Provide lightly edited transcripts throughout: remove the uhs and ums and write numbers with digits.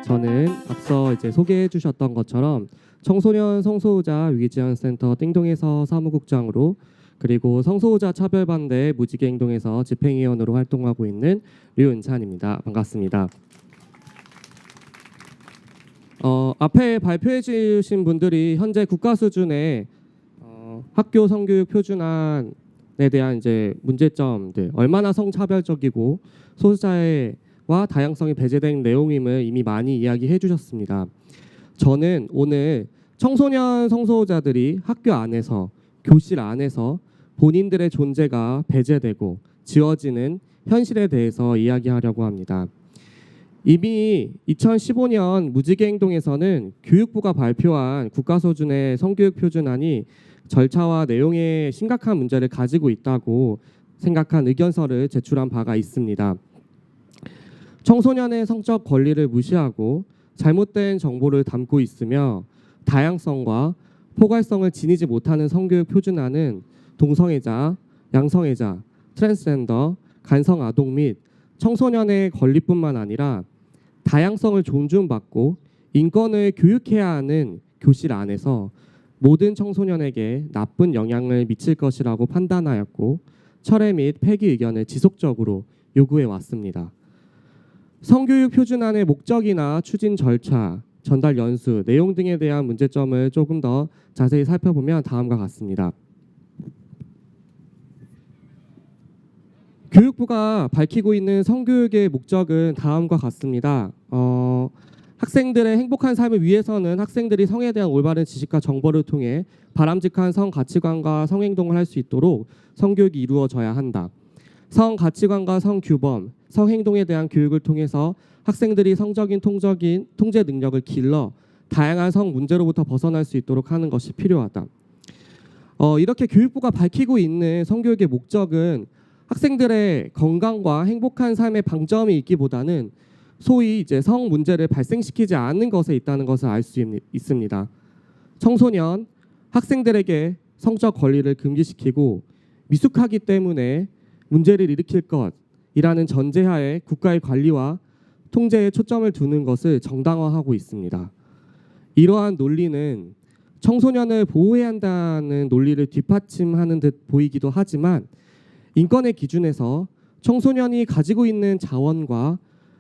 저는 앞서 소개해 주셨던 것처럼 청소년 성소수자 위기지원센터 띵동에서 사무국장으로, 그리고 성소수자 차별반대 무지개행동에서 집행위원으로 활동하고 있는 류은찬입니다. 반갑습니다. 앞에 발표해 주신 분들이 현재 국가 수준의 학교 성교육 표준안에 대한 문제점들, 얼마나 성차별적이고 소수자와 다양성이 배제된 내용임을 이미 많이 이야기해 주셨습니다. 저는 오늘 청소년 성소수자들이 학교 안에서, 교실 안에서 본인들의 존재가 배제되고 지워지는 현실에 대해서 이야기하려고 합니다. 이미 2015년 무지개행동에서는 교육부가 발표한 국가 수준의 성교육 표준안이 절차와 내용에 심각한 문제를 가지고 있다고 생각한 의견서를 제출한 바가 있습니다. 청소년의 성적 권리를 무시하고 잘못된 정보를 담고 있으며 다양성과 포괄성을 지니지 못하는 성교육 표준안은 동성애자, 양성애자, 트랜스젠더, 간성아동 및 청소년의 권리뿐만 아니라 다양성을 존중받고 인권을 교육해야 하는 교실 안에서 모든 청소년에게 나쁜 영향을 미칠 것이라고 판단하였고 철회 및 폐기 의견을 지속적으로 요구해 왔습니다. 성교육 표준안의 목적이나 추진 절차, 전달 연수, 내용 등에 대한 문제점을 조금 더 자세히 살펴보면 다음과 같습니다. 교육부가 밝히고 있는 성교육의 목적은 다음과 같습니다. 학생들의 행복한 삶을 위해서는 학생들이 성에 대한 올바른 지식과 정보를 통해 바람직한 성 가치관과 성행동을 할 수 있도록 성교육이 이루어져야 한다. 성 가치관과 성 규범, 성 행동에 대한 교육을 통해서 학생들이 성적인 통제 능력을 길러 다양한 성 문제로부터 벗어날 수 있도록 하는 것이 필요하다. 이렇게 교육부가 밝히고 있는 성교육의 목적은 학생들의 건강과 행복한 삶의 방점이 있기보다는 소위 성 문제를 발생시키지 않는 것에 있다는 것을 알 수 있습니다. 청소년, 학생들에게 성적 권리를 금기시키고 미숙하기 때문에 문제를 일으킬 것이라는 전제하에 국가의 관리와 통제에 초점을 두는 것을 정당화하고 있습니다. 이러한 논리는 청소년을 보호해야 한다는 논리를 뒷받침하는 듯 보이기도 하지만 인권의 기준에서 청소년이 가지고 있는 자원과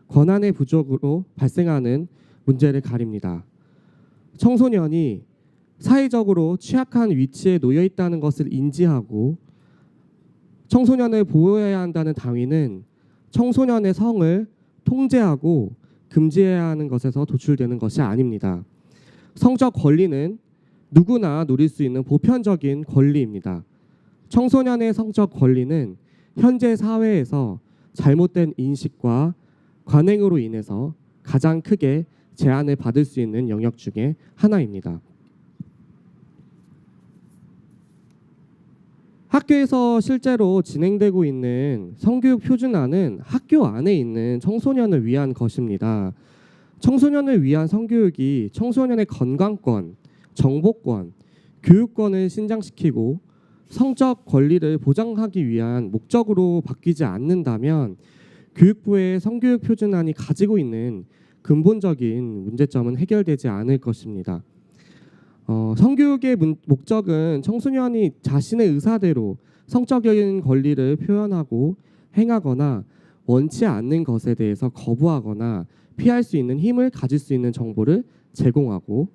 권한의 부족으로 발생하는 문제를 가립니다. 청소년이 사회적으로 취약한 위치에 놓여 있다는 것을 인지하고 청소년을 보호해야 한다는 당위는 청소년의 성을 통제하고 금지해야 하는 것에서 도출되는 것이 아닙니다. 성적 권리는 누구나 누릴 수 있는 보편적인 권리입니다. 청소년의 성적 권리는 현재 사회에서 잘못된 인식과 관행으로 인해서 가장 크게 제한을 받을 수 있는 영역 중에 하나입니다. 학교에서 실제로 진행되고 있는 성교육 표준안은 학교 안에 있는 청소년을 위한 것입니다. 청소년을 위한 성교육이 청소년의 건강권, 정보권, 교육권을 신장시키고 성적 권리를 보장하기 위한 목적으로 바뀌지 않는다면 교육부의 성교육 표준안이 가지고 있는 근본적인 문제점은 해결되지 않을 것입니다. 성교육의 목적은 청소년이 자신의 의사대로 성적인 권리를 표현하고 행하거나 원치 않는 것에 대해서 거부하거나 피할 수 있는 힘을 가질 수 있는 정보를 제공하고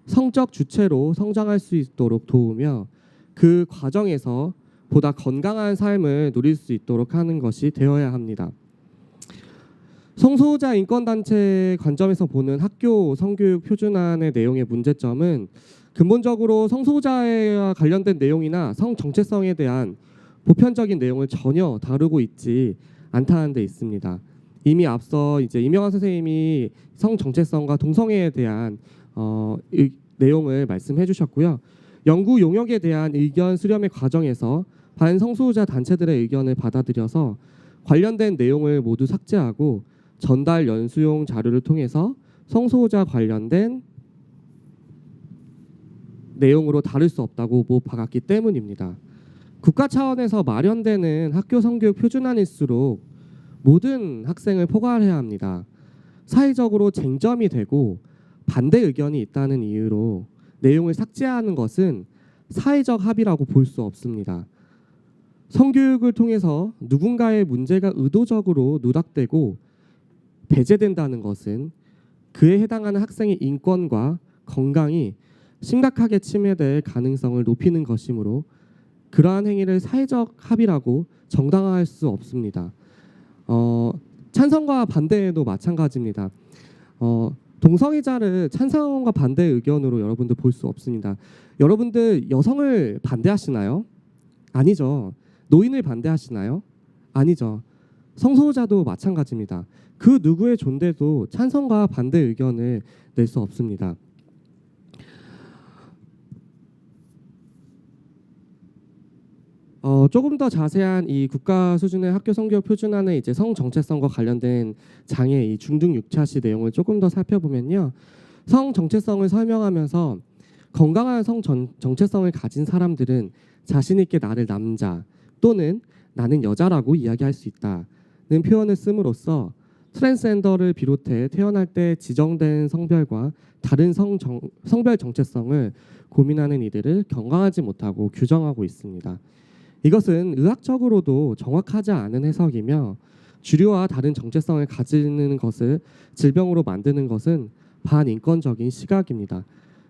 성적 주체로 성장할 수 있도록 도우며 그 과정에서 보다 건강한 삶을 누릴 수 있도록 하는 것이 되어야 합니다. 성소수자 인권단체 관점에서 보는 학교 성교육 표준안의 내용의 문제점은 근본적으로 성소수자와 관련된 내용이나 성 정체성에 대한 보편적인 내용을 전혀 다루고 있지 않다는 데 있습니다. 이미 앞서 이명환 선생님이 성 정체성과 동성애에 대한 내용을 말씀해 주셨고요. 연구 용역에 대한 의견 수렴의 과정에서 반성소수자 단체들의 의견을 받아들여서 관련된 내용을 모두 삭제하고 전달 연수용 자료를 통해서 성소수자 관련된 내용으로 다룰 수 없다고 못 박았기 때문입니다. 국가 차원에서 마련되는 학교 성교육 표준안일수록 모든 학생을 포괄해야 합니다. 사회적으로 쟁점이 되고 반대 의견이 있다는 이유로 내용을 삭제하는 것은 사회적 합의라고 볼 수 없습니다. 성교육을 통해서 누군가의 문제가 의도적으로 누락되고 배제된다는 것은 그에 해당하는 학생의 인권과 건강이 심각하게 침해될 가능성을 높이는 것이므로 그러한 행위를 사회적 합의라고 정당화할 수 없습니다. 찬성과 반대에도 마찬가지입니다. 동성애자를 찬성과 반대 의견으로 여러분들 볼 수 없습니다. 여러분들 여성을 반대하시나요? 아니죠. 노인을 반대하시나요? 아니죠. 성소수자도 마찬가지입니다. 그 누구의 존재도 찬성과 반대 의견을 낼 수 없습니다. 조금 더 자세한 이 국가 수준의 학교 성교육 표준안의 이제 성 정체성과 관련된 장애 이 중등 6차시 내용을 조금 더 살펴보면요. 성 정체성을 설명하면서 건강한 성 정체성을 가진 사람들은 자신 있게 나를 남자 또는 나는 여자라고 이야기할 수 있다는 표현을 씀으로써 트랜스젠더를 비롯해 태어날 때 지정된 성별과 다른 성별 정체성을 고민하는 이들을 건강하지 못하고 규정하고 있습니다. 이것은 의학적으로도 정확하지 않은 해석이며 주류와 다른 정체성을 가지는 것을 질병으로 만드는 것은 반인권적인 시각입니다.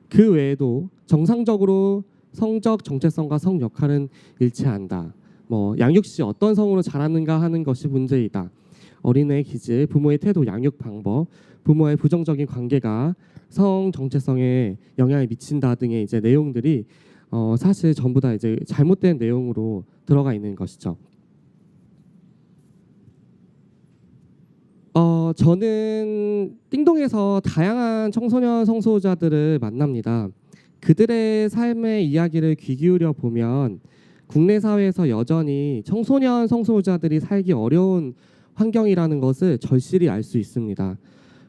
그 외에도 정상적으로 성적 정체성과 성 역할은 일치한다. 양육 시 어떤 성으로 자라는가 하는 것이 문제이다. 어린애의 기질, 부모의 태도, 양육 방법, 부모의 부정적인 관계가 성 정체성에 영향을 미친다 등의 이제 내용들이 사실 전부 다 이제 잘못된 내용으로 들어가 있는 것이죠. 저는 띵동에서 다양한 청소년 성소수자들을 만납니다. 그들의 삶의 이야기를 귀 기울여 보면 국내 사회에서 여전히 청소년 성소수자들이 살기 어려운 환경이라는 것을 절실히 알 수 있습니다.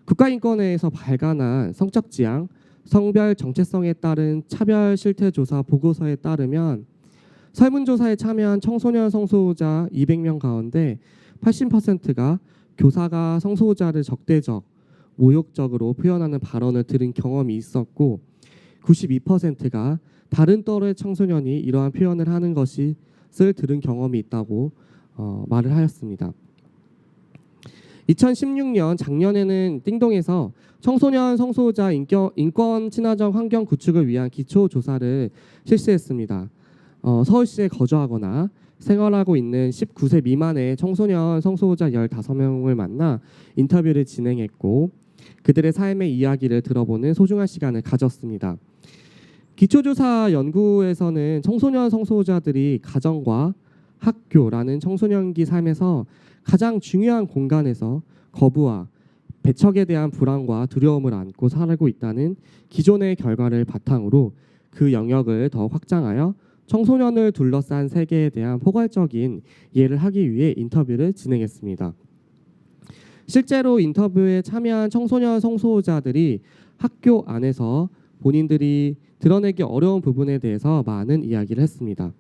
국가인권회에서 발간한 성적 지향, 성별 정체성에 따른 차별 실태 조사 보고서에 따르면 설문조사에 참여한 청소년 성소수자 200명 가운데 80%가 교사가 성소수자를 적대적, 모욕적으로 표현하는 발언을 들은 경험이 있었고 92%가 다른 또래 청소년이 이러한 표현을 하는 것을 들은 경험이 있다고 말을 하였습니다. 2016년 작년에는 띵동에서 청소년 성소수자 인권 친화적 환경 구축을 위한 기초 조사를 실시했습니다. 서울시에 거주하거나 생활하고 있는 19세 미만의 청소년 성소수자 15명을 만나 인터뷰를 진행했고 그들의 삶의 이야기를 들어보는 소중한 시간을 가졌습니다. 기초조사 연구에서는 청소년 성소수자들이 가정과 학교라는 청소년기 삶에서 가장 중요한 공간에서 거부와 배척에 대한 불안과 두려움을 안고 살고 있다는 기존의 결과를 바탕으로 그 영역을 더 확장하여 청소년을 둘러싼 세계에 대한 포괄적인 이해를 하기 위해 인터뷰를 진행했습니다. 실제로 인터뷰에 참여한 청소년 성소수자들이 학교 안에서 본인들이 드러내기 어려운 부분에 대해서 많은 이야기를 했습니다.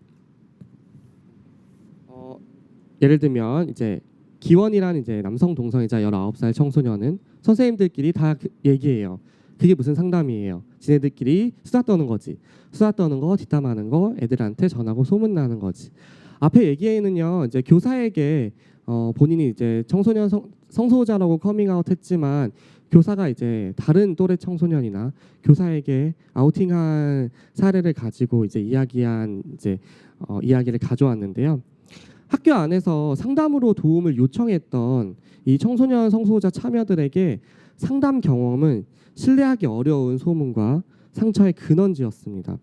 예를 들면 이제 기원이라는 이제 남성 동성애자 19살 청소년은 선생님들끼리 다 얘기해요. 그게 무슨 상담이에요. 지네들끼리 수다 떠는 거지. 수다 떠는 거, 뒷담하는 거, 애들한테 전하고 소문나는 거지. 앞에 얘기에는요. 이제 교사에게 본인이 이제 청소년 성소수자라고 커밍아웃 했지만 교사가 이제 다른 또래 청소년이나 교사에게 아우팅한 사례를 가지고 이제 이야기를 가져왔는데요. 학교 안에서 상담으로 도움을 요청했던 이 청소년 성소수자 참여들에게 상담 경험은 신뢰하기 어려운 소문과 상처의 근원지였습니다.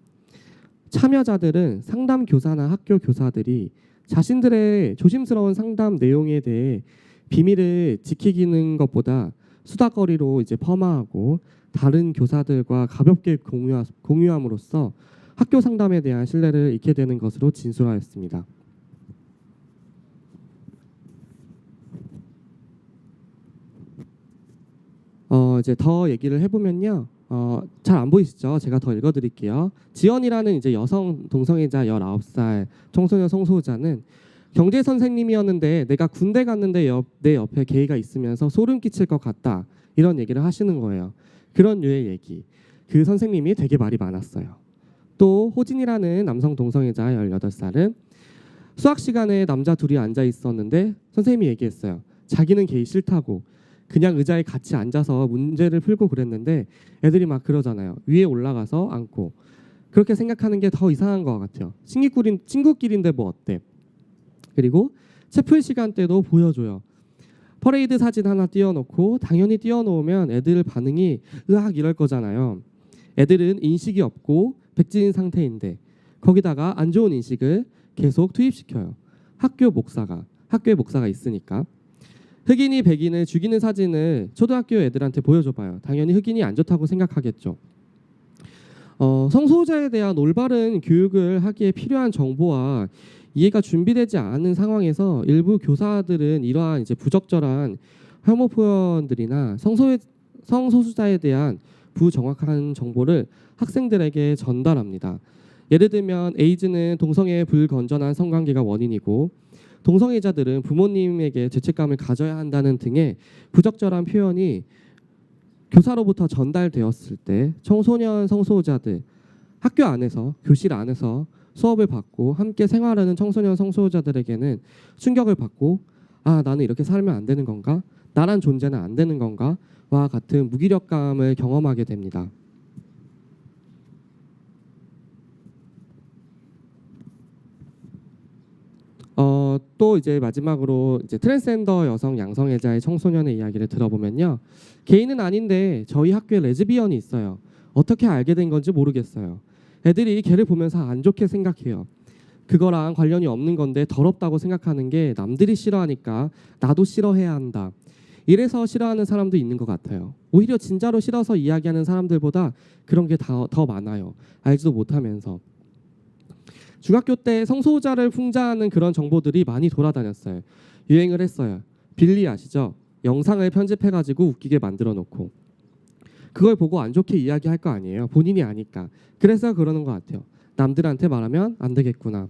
참여자들은 상담 교사나 학교 교사들이 자신들의 조심스러운 상담 내용에 대해 비밀을 지키기는 것보다 수다거리로 이제 폄하하고 다른 교사들과 가볍게 공유함으로써 학교 상담에 대한 신뢰를 잃게 되는 것으로 진술하였습니다. 이제 더 얘기를 해보면요. 잘 안 보이시죠? 제가 더 읽어드릴게요. 지연이라는 이제 여성 동성애자 19살 청소년 성소수자는 경제 선생님이었는데 내가 군대 갔는데 내 옆에 게이가 있으면서 소름 끼칠 것 같다. 이런 얘기를 하시는 거예요. 그런 류의 얘기. 그 선생님이 되게 말이 많았어요. 또 호진이라는 남성 동성애자 18살은 수학 시간에 남자 둘이 앉아 있었는데 선생님이 얘기했어요. 자기는 게이 싫다고. 그냥 의자에 같이 앉아서 문제를 풀고 그랬는데 애들이 막 그러잖아요. 위에 올라가서 앉고. 그렇게 생각하는 게 더 이상한 것 같아요. 친구끼리인데 뭐 어때? 그리고 채플 시간 때도 보여줘요. 퍼레이드 사진 하나 띄워놓고 당연히 띄워놓으면 애들 반응이 으악 이럴 거잖아요. 애들은 인식이 없고 백지인 상태인데 거기다가 안 좋은 인식을 계속 투입시켜요. 학교에 목사가 있으니까. 흑인이 백인을 죽이는 사진을 초등학교 애들한테 보여줘봐요. 당연히 흑인이 안 좋다고 생각하겠죠. 성소수자에 대한 올바른 교육을 하기에 필요한 정보와 이해가 준비되지 않은 상황에서 일부 교사들은 이러한 이제 부적절한 혐오 표현들이나 성소수자에 대한 부정확한 정보를 학생들에게 전달합니다. 예를 들면 에이즈는 동성애의 불건전한 성관계가 원인이고 동성애자들은 부모님에게 죄책감을 가져야 한다는 등의 부적절한 표현이 교사로부터 전달되었을 때 청소년 성소수자들 학교 안에서 교실 안에서 수업을 받고 함께 생활하는 청소년 성소수자들에게는 충격을 받고 아 나는 이렇게 살면 안 되는 건가? 나란 존재는 안 되는 건가? 와 같은 무기력감을 경험하게 됩니다. 또 이제 마지막으로 이제 트랜스젠더 여성 양성애자의 청소년의 이야기를 들어보면요. 게이는 아닌데 저희 학교에 레즈비언이 있어요. 어떻게 알게 된 건지 모르겠어요. 애들이 걔를 보면서 안 좋게 생각해요. 그거랑 관련이 없는 건데 더럽다고 생각하는 게 남들이 싫어하니까 나도 싫어해야 한다. 이래서 싫어하는 사람도 있는 것 같아요. 오히려 진짜로 싫어서 이야기하는 사람들보다 그런 게 더 많아요. 알지도 못하면서. 중학교 때 성소수자를 풍자하는 그런 정보들이 많이 돌아다녔어요. 유행을 했어요. 빌리 아시죠? 영상을 편집해가지고 웃기게 만들어 놓고 그걸 보고 안 좋게 이야기할 거 아니에요. 본인이 아니까. 그래서 그러는 것 같아요. 남들한테 말하면 안 되겠구나.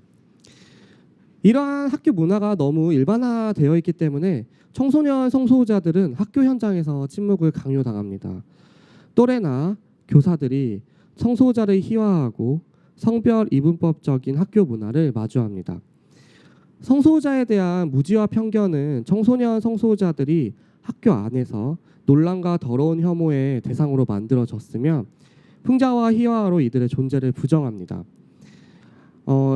이러한 학교 문화가 너무 일반화되어 있기 때문에 청소년 성소수자들은 학교 현장에서 침묵을 강요당합니다. 또래나 교사들이 성소수자를 희화화하고 성별 이분법적인 학교 문화를 마주합니다. 성소수자에 대한 무지와 편견은 청소년 성소수자들이 학교 안에서 논란과 더러운 혐오의 대상으로 만들어졌으며 풍자와 희화화로 이들의 존재를 부정합니다.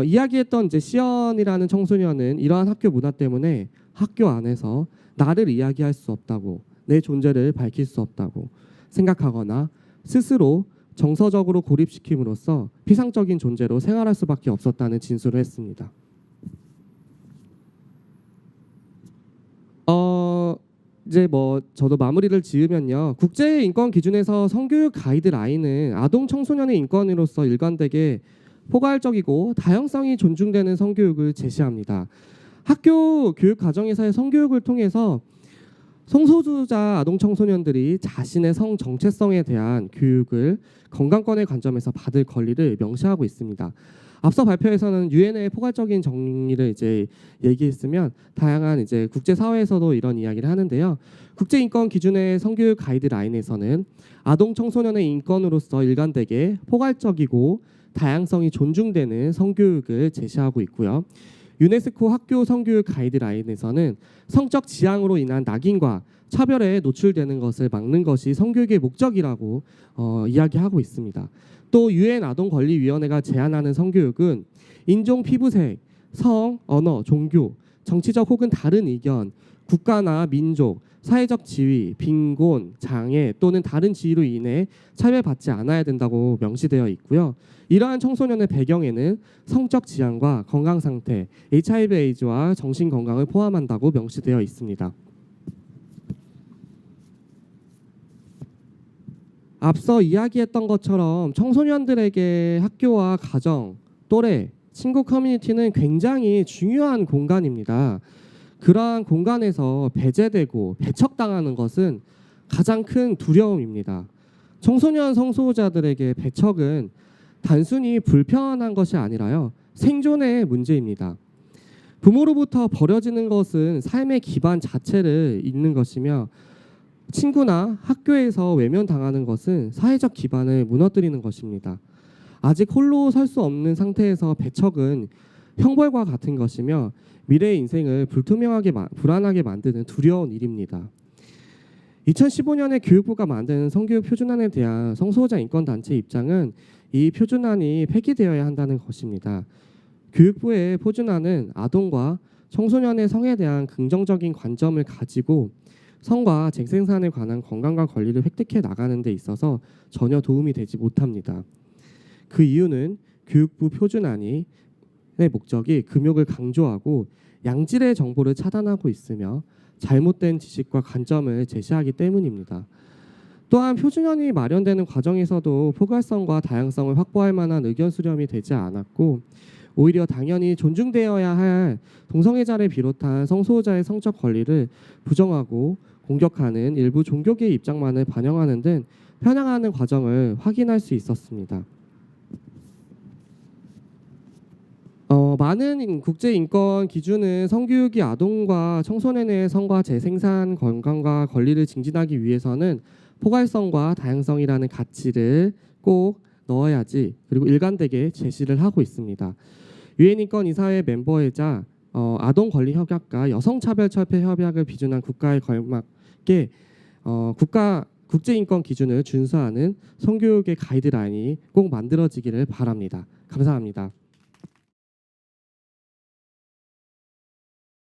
이야기했던 이제 시연이라는 청소년은 이러한 학교 문화 때문에 학교 안에서 나를 이야기할 수 없다고 내 존재를 밝힐 수 없다고 생각하거나 스스로 정서적으로 고립시킴으로써 피상적인 존재로 생활할 수밖에 없었다는 진술을 했습니다. 이제 뭐 저도 마무리를 지으면요. 국제 인권 기준에서 성교육 가이드라인은 아동 청소년의 인권으로서 일관되게 포괄적이고 다양성이 존중되는 성교육을 제시합니다. 학교 교육 과정에서의 성교육을 통해서 성소수자 아동 청소년들이 자신의 성 정체성에 대한 교육을 건강권의 관점에서 받을 권리를 명시하고 있습니다. 앞서 발표에서는 유엔의 포괄적인 정의를 이제 얘기했으면 다양한 이제 국제 사회에서도 이런 이야기를 하는데요. 국제 인권 기준의 성교육 가이드라인에서는 아동 청소년의 인권으로서 일관되게 포괄적이고 다양성이 존중되는 성교육을 제시하고 있고요. 유네스코 학교 성교육 가이드라인에서는 성적 지향으로 인한 낙인과 차별에 노출되는 것을 막는 것이 성교육의 목적이라고 이야기하고 있습니다. 또 유엔 아동권리위원회가 제안하는 성교육은 인종, 피부색, 성, 언어, 종교, 정치적 혹은 다른 의견, 국가나 민족, 사회적 지위, 빈곤, 장애 또는 다른 지위로 인해 차별받지 않아야 된다고 명시되어 있고요. 이러한 청소년의 배경에는 성적 지향과 건강 상태, HIV/AIDS와 정신 건강을 포함한다고 명시되어 있습니다. 앞서 이야기했던 것처럼 청소년들에게 학교와 가정, 또래, 친구 커뮤니티는 굉장히 중요한 공간입니다. 그러한 공간에서 배제되고 배척당하는 것은 가장 큰 두려움입니다. 청소년 성소수자들에게 배척은 단순히 불편한 것이 아니라요, 생존의 문제입니다. 부모로부터 버려지는 것은 삶의 기반 자체를 잃는 것이며, 친구나 학교에서 외면당하는 것은 사회적 기반을 무너뜨리는 것입니다. 아직 홀로 설 수 없는 상태에서 배척은 형벌과 같은 것이며 미래의 인생을 불안하게 만드는 두려운 일입니다. 2015년에 교육부가 만든 성교육 표준안에 대한 성소수자 인권단체 입장은 이 표준안이 폐기되어야 한다는 것입니다. 교육부의 표준안은 아동과 청소년의 성에 대한 긍정적인 관점을 가지고 성과 재생산에 관한 건강과 권리를 획득해 나가는 데 있어서 전혀 도움이 되지 못합니다. 그 이유는 교육부 표준안의 목적이 금욕을 강조하고 양질의 정보를 차단하고 있으며 잘못된 지식과 관점을 제시하기 때문입니다. 또한 표준안이 마련되는 과정에서도 포괄성과 다양성을 확보할 만한 의견 수렴이 되지 않았고, 오히려 당연히 존중되어야 할 동성애자를 비롯한 성소수자의 성적 권리를 부정하고 공격하는 일부 종교계의 입장만을 반영하는 등 편향하는 과정을 확인할 수 있었습니다. 많은 국제인권 기준은 성교육이 아동과 청소년의 성과 재생산 건강과 권리를 증진하기 위해서는 포괄성과 다양성이라는 가치를 꼭 넣어야지, 그리고 일관되게 제시를 하고 있습니다. 유엔인권이사회 멤버이자 아동권리협약과 여성차별철폐협약을 비준한 국가에 걸맞게 국제인권 기준을 준수하는 성교육의 가이드라인이 꼭 만들어지기를 바랍니다. 감사합니다.